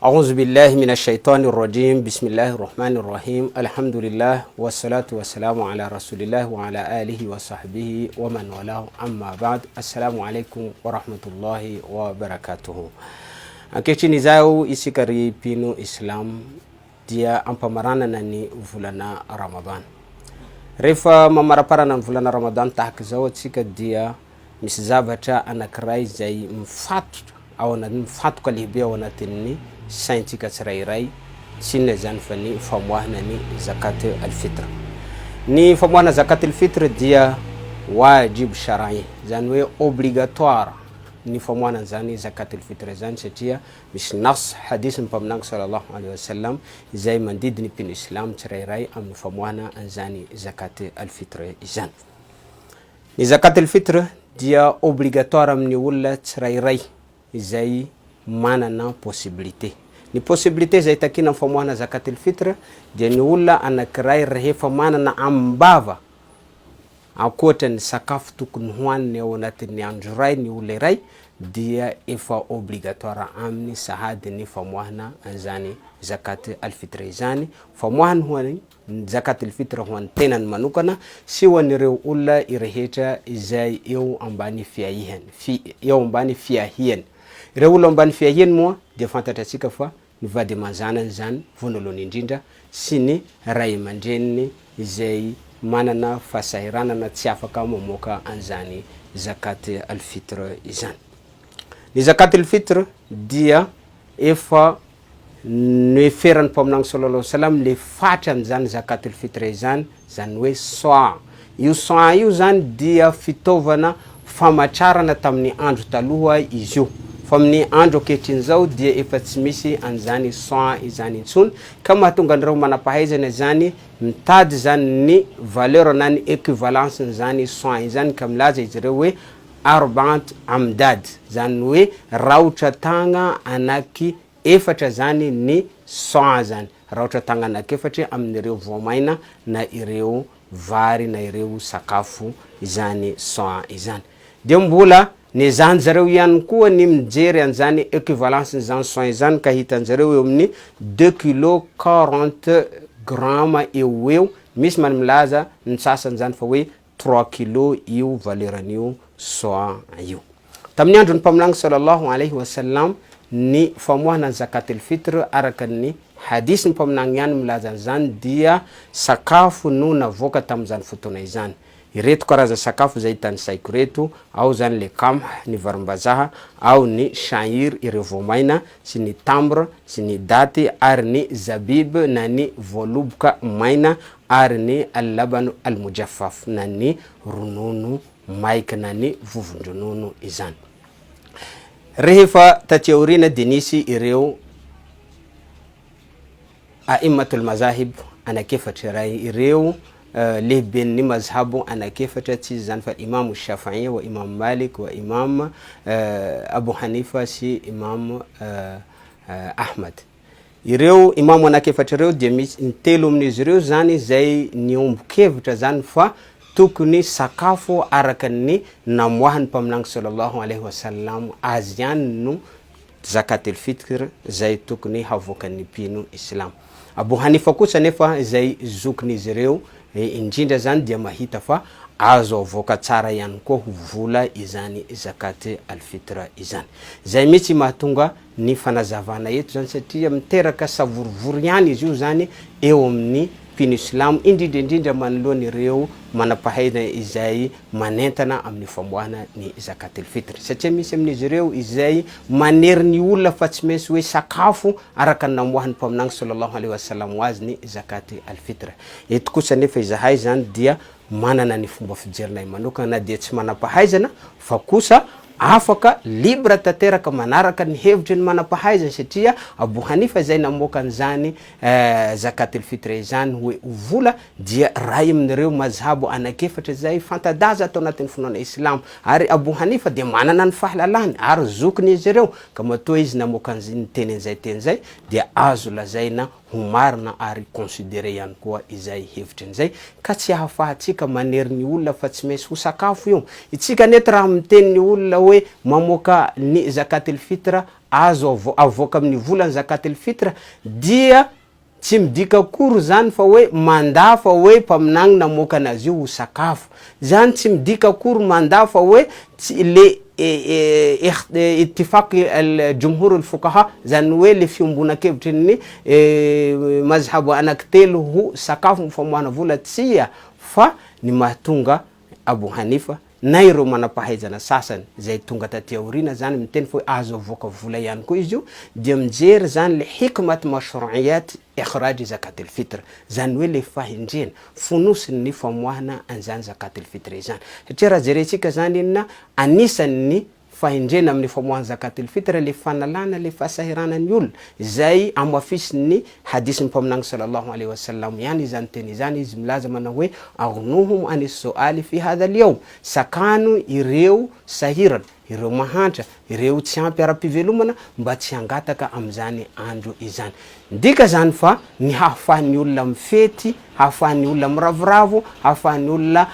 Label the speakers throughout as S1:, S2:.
S1: أعوذ بالله من الشيطان الرجيم بسم الله الرحمن الرحيم الحمد لله والصلاة والسلام على رسول الله وعلى آله وصحبه ومن والاه أما بعد السلام عليكم ورحمة الله وبركاته. Ankehitriny zao isikary pino islam dia ampamaranana ny volana Ramadan. Rehefa mamaraparana ny volana Ramadan tahaka zao atsika dia misy zavatra anankiray zay mifatotra ao anatin'ny mifatoka lehibe ao anatin'ny saintsika tsirairay tsy inona zany fa ny famoahana ny zakat al-fitr. Ny famoahana zakat al-fitr dia wajib shar'i, zany hoe obligatoire ny famoahana zany zakat al-fitr zany satria misy nas hadith ny mpaminango sallallahu alaihi wasallam izay mandidy ny pino islam tsirairay amin'ny famoahana zany zakat al-fitr izany. Ny zakat al-fitr dia obligatoire amin'ny olona tsirairay izay manana possibilité. Ny possibilité zay takina famoahana zakat al-fitr dia ny olona anankiray rehefa manana ambava ankoatra ny sakafo tokony hoaniny ao anatin'ny andro ray ny olona iray dia efa obligatoire aminy sahady ny famoahana zany zakat al-fitr izany. Famoahana hoany zakat al-fitr hoany tenany manokana sy hoan'ireo olona irehetra izay eo ambany fiahihany. Ireo olona ambany fiahihany moa dia fantatra atsika fa ny vady aman-janany zany voalohany indrindra sy ny ray aman-dreniny izay manana fahasahiranana tsy afaka mamoaka an'izany zakat al-fitr izany. Ny zakat al-fitr dia efa noeferan'ny mpaminango sallallahu alaihi wasallam le fatrany zany zakat al-fitr izany, zany hoe soa. Io soa io zany dia fitaovana famatrarana tamin'ny andro taloha izy io. Fa amin'ny andro ankehitriny zao dia efa tsy misy an'izany soa izany intsony ka mahatonga an'ireo manampahaizana zany mitady zany ny valeur na ny équivalence zany soa izany ka milaza izy ireo hoe arba'at amdad, zany hoe raotra tagna anaky efatra zany ny soa zany, raotra tagna anaky efatra amin'ireo voamaina na ireo vary na ireo sakafo izany soa izany. Dia mbola ny zany zareo ihany koa ny mijery an'izany équivalence zany soin zany ka hitanjareo eo amin'ny 2 kg 40 grammes eo. Misy manamilaza ny sasany zany fa hoe 3 kg io valeran'io soin io. Tamin'ny andron'ny mpaminango sallallahu alaihi wasallam ny famoahana zakat al-fitr araka ny hadith ny mpaminango ihany milaza zany dia sakafo no navoaka tamin'izany fotoana izany. Ireto karaza sakafo zay hitany saiko reto, ao zany le qamh ny varimbazaha, ao ny sha'ir ireo voamaina sy ny tambre sy ny daty ary ny zabib na ny voaloboka maina ary ny al-laban al-mujaffaf na ny ronono maika na ny vovon-dronono izany. Rehefa taty aorina dia nisy ireo a'immatul mazahib anakefatra iray, ireo lehiben'ny mazhabo anakefatra tsy zany fa imam Shafi'i wa imam Malik wa imam Abu Hanifa sy imam Ahmad. Ireo imam anakefatra ireo dia misy ny telo amin'izy ireo zany zay niombokevitra zany fa tokony sakafo araka ny namoahany mpaminango sallallahu alaihi wasallam azy ihany no zakat al-fitr zay tokony havoakan'ny pino islam. Abu Hanifa kosa nefa zay zokin'izy ireo indrindra zany dia mahita fa azo avoaka tsara ihany koa ho vola izany zakat al-fitr izany. Zay mitsy mahatonga ny fanazavana eto zany satria miteraka savorovory ihany izy io zany eo amin'ny pino islam indrindra manoloany ireo manampahaizana izay manentana amin'ny famoahana ny zakat al-fitr satria misy amin'izy ireo izay manery ny olona fa tsy maintsy hoe sakafo araka ny namoahany mpaminango sallallahu alaihi wasallam azy ny zakat al-fitr. Eto kosa nefa izahay zany dia manana ny fomba fijerinay manokana na dia tsy manampahaizana fa kosa afaka libre tanteraka manaraka ny hevitry ny manampahaizana satria Abu Hanifa zay namoaka an'izany zakat al-fitr izany hoe vola dia ray amin'ireo mazhabo anakefatra zay fantadaza atao anatin'ny finoana islam ary Abu Hanifa dia manana ny fahalalany ary zokiny izy ireo ka matoa izy namoaka ny teny an'izay dia azo lazaina ho marina ary considéré ihany koa izay hevitrin'izay ka tsy hahafahatsika manery ny olona fa tsy maintsy ho sakafo io. Itsika nety raha miteny ny olona hoe mamoaka ny zakatul fitra azo avoaka amin'ny volany zakatul fitra dia tsy midika akory zany fa hoe mandafa hoe mpaminagny namoaka anazy io ho sakafo. Zany tsy midika akory mandafa hoe le ittifaq al-jumhur al-fuqaha zany hoe le fiombonakevitry ny mazhab anankitelo ho sakafo ny famoahana vola tsia fa ny mahatonga Abu Hanifa na ireo manampahaizana sasany zay tonga taty aorina zany miteny fa hoe azo avoaka vola ihany koa izy io dia mijery zany le hikmat mashru'iyat ikhraj zakatul fitr zany hoe le fahendrena fonosiny ny famoahana an'izany zakatul fitr zany satria raha jerentsika zany inona anisan'ny fahendrena amin'ny famoahana zakatul fitr le fanalana le fasahirana ny olona zay amafisiny hadisy ny mpaminagny sallallahu alaihi wasallam ihany izany teny izany izy milaza manao hoe aghnuhum anis su'ali fi hadha al-yawm sakano ireo sahirana ireo mahantra ireo tsy ampy ara-pivelomana mba tsy hangataka am'izany andro izany. Ndika zany fa ny hahafahan'ny olona mifety, hahafahan'ny olona miravoravo, hahafahan'ny olona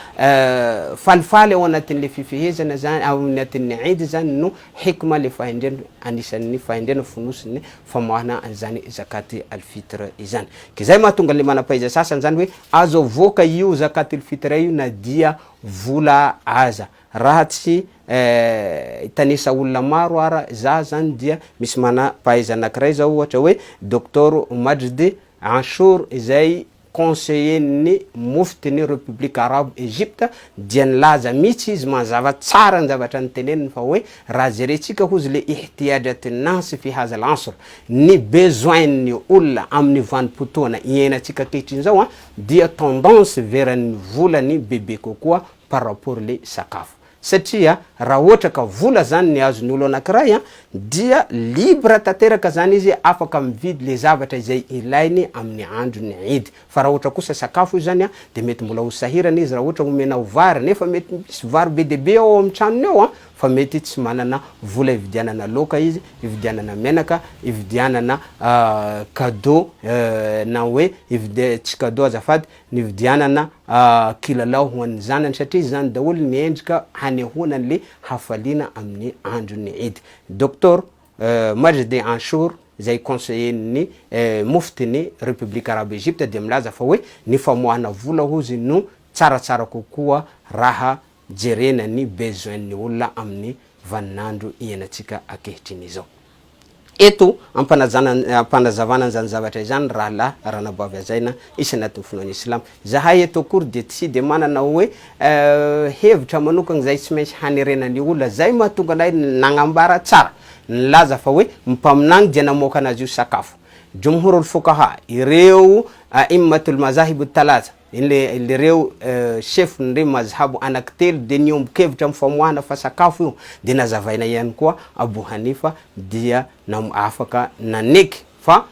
S1: falifaly ao anatin'le fifehezana zany ao anatin'ny Eid zany no hikma le fahendrena anisan'ny fahendrena fonosiny famoahana an'izany zakati al-fitr izany. Kizay mahatonga le manapaiza sasany zany hoe azo avoaka io zakati al-fitr io na dia vola aza. Raha tsy tanisa olona maro ara za zany dia misy manapaiza anankiray zao ohatra hoe Dr Majdi Anshour izay conseiller ny mufti ny République Arabe Egypte dia nilaza mihitsy izy manzava tsara ny zavatra niteneniny fa hoe raha jerentsika hozy le ihtiyajat an-nas fi hadha al-asr ny besoin ny olona amin'ny vanim-potoana iainantsika ankehitriny zao dia tendance vers ny volany bebe kokoa par rapport le sakafo. Satria raha ohatra ka vola zany ny azony olo anankiray dia libre tanteraka zany izy afaka mividy le zavatra izay ilainy amin'ny andro ny Eid. Fa raha ohatra kosa sakafo zany de mety mbola ho sahirana izy raha ohatra omena vary nefa mety misy vary be de be ao amin'ny tranony ao fa mety tsy manana vola ividianana loka izy, ividianana menaka, ividianana cadeau na hoe tsy cadeau azafady ny ividianana kilalao ho an'ny zanany satria zany daholo miendrika hanehoana le hafaliana amin'ny andro ny Eid. Dr Majdi Anshour zay conseiller ny mufti ny République Arabe Egypte dia milaza fa hoe ny famoahana vola hozy no tsaratsara kokoa raha jerena ny besoin ny olona amin'ny vaninandro iainantsika ankehitriny izao. Eto ampanazavana zany zavatra izany raha la ranabavy azaina isanatin'ny finoana islam. Zahay eto akory de tsy de manana hoe hevitra manokana zay tsy maintsy hanerena ny olona zay mahatonga anay nagnambara tsara nilaza fa hoe mpaminagny dia namoaka anazy io sakafo. Jumhur al-fuqaha ireo immatul mazahib talata ireo chef nire mazhabu anankitelo de niombokevitra amin'ny famoahana fa sakafo io de nazavaina ihany koa Abu Hanifa dia afaka naneky fa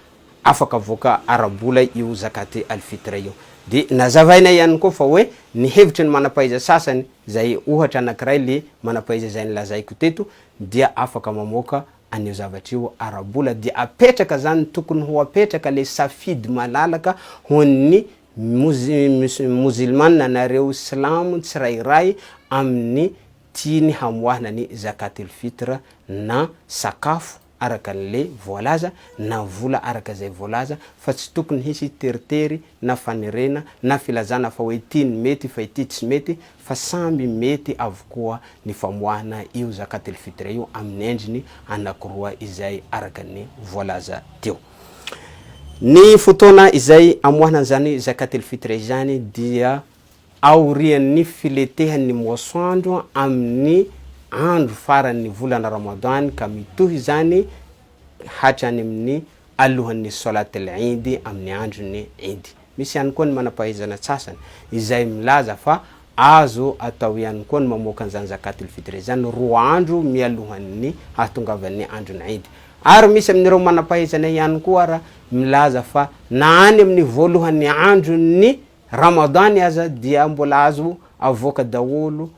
S1: afaka avoaka arabola io zakati al-fitra io. De nazavaina ihany koa fa hoe ny hevitry ny manapaiza sasany zay ohatra anankiray le manapaiza zay nilazaiko teto dia afaka mamoaka anio zavatra io arabola dia apetraka zany tokony ho apetraka le safidy malalaka ho ny musulman nareo silamo tsirairay amin'ny tiany hamoahana ny zakatul fitra na sakafo araka le voalaza na vola araka zay voalaza fa tsy tokony hisy teritery na fanerena na filazana fa hoe ity ny mety fa ity tsy mety fa samby mety avokoa ny famoahana io zakatul fitra io amin'ny endriny anankiroa izay araka ny voalaza teo. Ny fotoana izay amoahana zany zakatul fitra zany dia aorian'ny filetehan'ny moasoandro amin'ny andro faran'ny volana Ramadan ka mitohy zany hatrany amin'ny alohan'ny salatul Eid amin'ny andro ny Eid. Misy ihany koa ny manampahaizana sasany izay milaza fa azo atao ihany koa ny mamoaka an'izany zakatul fitra zany roa andro mialohan'ny hahatongavan'ny andro ny Eid. Ary misy amin'ireo manampahaizana ihany koa ara milaza fa na any amin'ny voalohan'ny andro ny Ramadan aza dia mbola azo avoaka daholo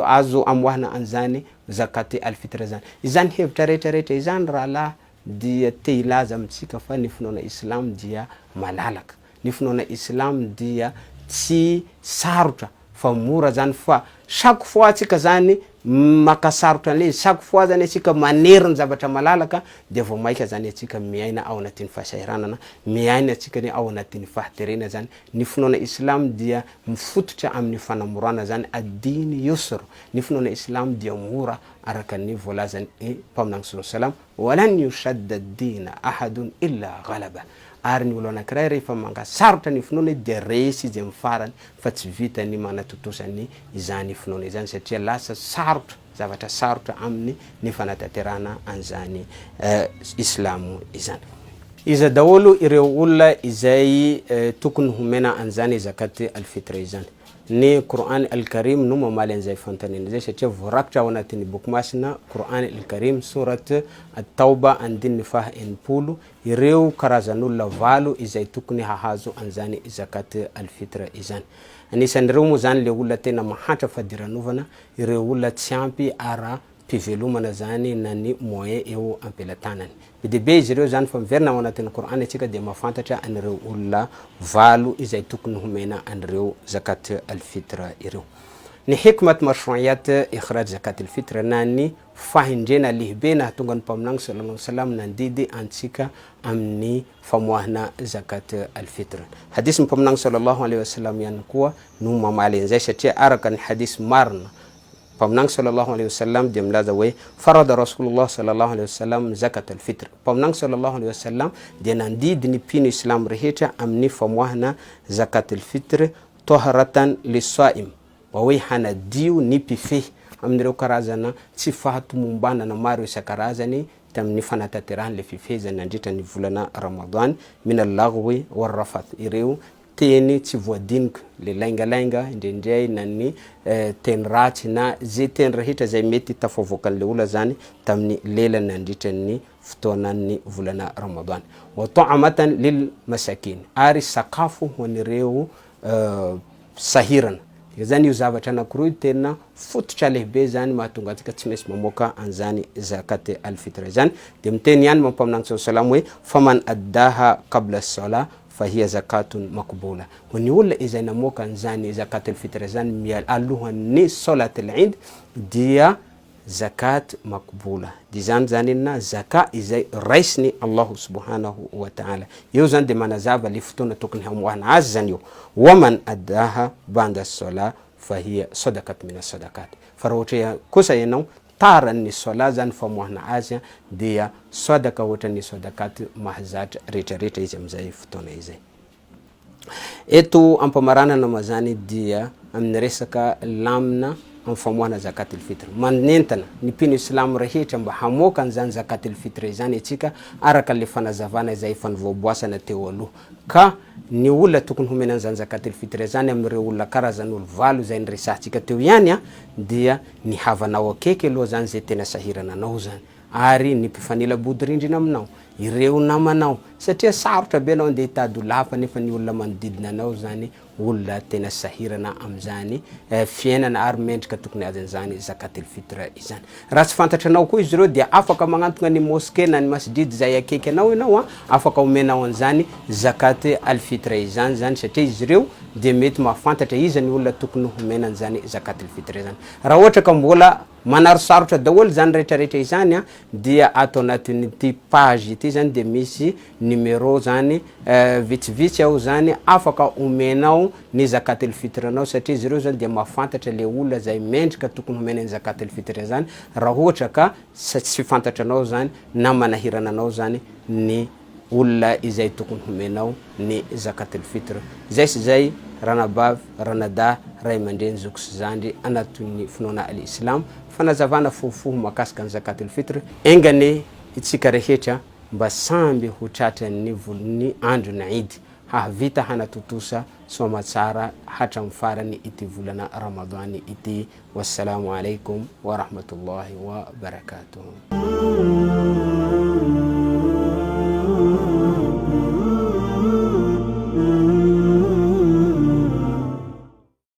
S1: azo amoahana an'izany zakati al-fitra zany. Izany hevitra rehetra izany raha la dia te ilaza amitsika fa ny finoana islam dia malalaka, ny finoana islam dia tsy sarotra fa mora zany, fa chaque fois atsika zany makasarotra an'le izy, chaque fois zany atsika maneriny zavatra malalaka de vao maika zany atsika miaina ao anatin'ny fahasahiranana, miaina atsika ny ao anatin'ny fahaterena zany. Ny finoana islam dia mifototra amin'ny fanamorana zany, adiny yusr, ny finoana islam dia mora araka ny voalazany mpaminagny sallallahu alaihi wasallam, walan yushadda ad-dina ahadun illa ghalaba, ary ny olo anankiray rehefa mangasarotra ny finoana dia resy izy amin'ny farany fa tsy vitany manatotosany izany finoana izany, satria lasa sarotra, zavatra sarotra amin'ny ny fanatanterahana an'izany islamo izany. Iza daholo ireo olona izay tokony homena an'izany zakaty al-fitr izany. Ny Qur'an al-Karim no mamaly an'izay fantanina zay, satria voarakitra ao anatin'ny boky masina Qur'an al-Karim surat at-Tauba andininy faha enimpolo ireo karazan'olona valo izay tokony hahazo an'izany zakaty al-fitr izany. Anisan'ireo moa zany le olona tena mahantra fadiranovana, ireo olona tsy ampy ara-pivelomana zany na ny moyen eo ampelatanany. Be dehibe izy ireo zany fa miverina ao anatin'ny Qur'an atsika dia mahafantatra an'ireo olona valo izay tokony homena an'ireo zakat al-fitr ireo. Ny hikmat mashru'iyat ikhraj zakat al-fitr, na ny fahindrena lehibe na hatonga ny mpaminagny sallallahu alaihi wasallam nandidy antsika amin'ny famoahana zakat al-fitr. Hadisy mpaminagny sallallahu alaihi wasallam ihany koa no mamaly an'izay, satria araka ny hadisy marina mpaminagny sallallahu alaihi wasallam dia milaza hoe farada rasulullah sallallahu alaihi wasallam zakat al-fitr. Mpaminagny sallallahu alaihi wasallam dia nandidy ny mpino islam rehetra amin'ny famoahana zakat al-fitr taharatan lis-saim, wa hoe hanadio ny mpifehy amin'ireo karazana tsy fahatomombanana maro isan-karazany tamin'ny fanatanterahany le fifehezany nandritra ny volana Ramadan, min al-laghwi war-rafath, ireo teny tsy voadiniky, le laingalainga indrindray na ny teny ratsy na zay teny rehetra zay mety tafavoakan'le olona zany tamin'ny lelany nandritra ny fotoanan'ny volana Ramadan. Wa ta'amatan lil masakin, ary sakafo ho an'ireo sahirana. Zany io zavatra anankiroa tena fototra lehibe zany mahatonga antsika tsy maintsy mamoaka an'izany zakat al-fitr zany. De miteny ihany mampaminagny sallallahu alaihi wasallam hoe faman addaha qabla as-salah fahia zakatun makbula, ho ny olona izay namoaka an'izany zakat al-fitr zany alohan'ny salat al-eid dia zakat makbula. Di zany zany na zaka izay raisiny Allahu subhanahu wa ta'ala. Io zany de manazava le fotoana tokony hamoahana azy zany io. Waman addaha banda as-salah fahia sadaqat min as-sadaqat. Fa raha ohatra kosa ianao taran'ny sola zany famoahana azy dia sadaka ohatran'ny sadaqat mahazatra rehetrarehetra izy am'izay fotoana izay. Eto ampamaranana ma zany dia amin'ny resaka lamina amin'ny famoahana zakat al-fitr. Manentana ny mpino islam rehetra mba hamoaka an'izany zakat al-fitr zany atsika araka le fanazavana izay efa nivoaboasana teo aloha. Ka ny olona tokony homena an'izany zakat al-fitr zany amin'ireo olona karazan'olo valo izay niresahantsika teo ihany dia ny havanao akaiky aloha zany zay tena sahirana anao zany, ary ny mpifanila bodirindrina aminao, ireo namanao, satria sarotra be anao andeha hitady lafa nefa ny olona manodidina anao zany olona tena sahirana am'izany fiainana ary mendrika tokony azy an'izany zakat al-fitr izany. Raha tsy fantatranao koa izy ireo dia afaka magnantona ny mosquée na ny masjid zay akaiky anao ianao afaka omenao an'izany zakat al-fitr izany zany, satria izy ireo de mety mahafantatra iza ny olona tokony homena an'izany zakat al-fitr zany. Raha ohatra ka mbola manarosarotra daholo zany rehetrarehetra izany dia ato anatin'ity page ity zany de misy numéro zany vitsivitsy ao zany afaka omenao ny zakat al-fitr anao, satria izy ireo zany dia mahafantatra le olona zay mendrika tokony homena ny zakat al-fitr zany raha ohatra ka tsy fantatra anao zany na manahirana anao zany ny olona izay tokony homenao ny zakat al-fitr. Zay sy zay ranabavy, ranada, ray aman-dreny, zoko sy zandry anatin'ny finoana al-islam fanazavana fohifohy makasika ny zakat al-fitr, engany itsika rehetra mba samby ho tratran'ny volony andro ny Eid hahavita hanatotosa soamatsara hatramin'ny farany ity volana Ramadan ity. Wassalamu alaikum wa rahmatullahi wa barakatuh.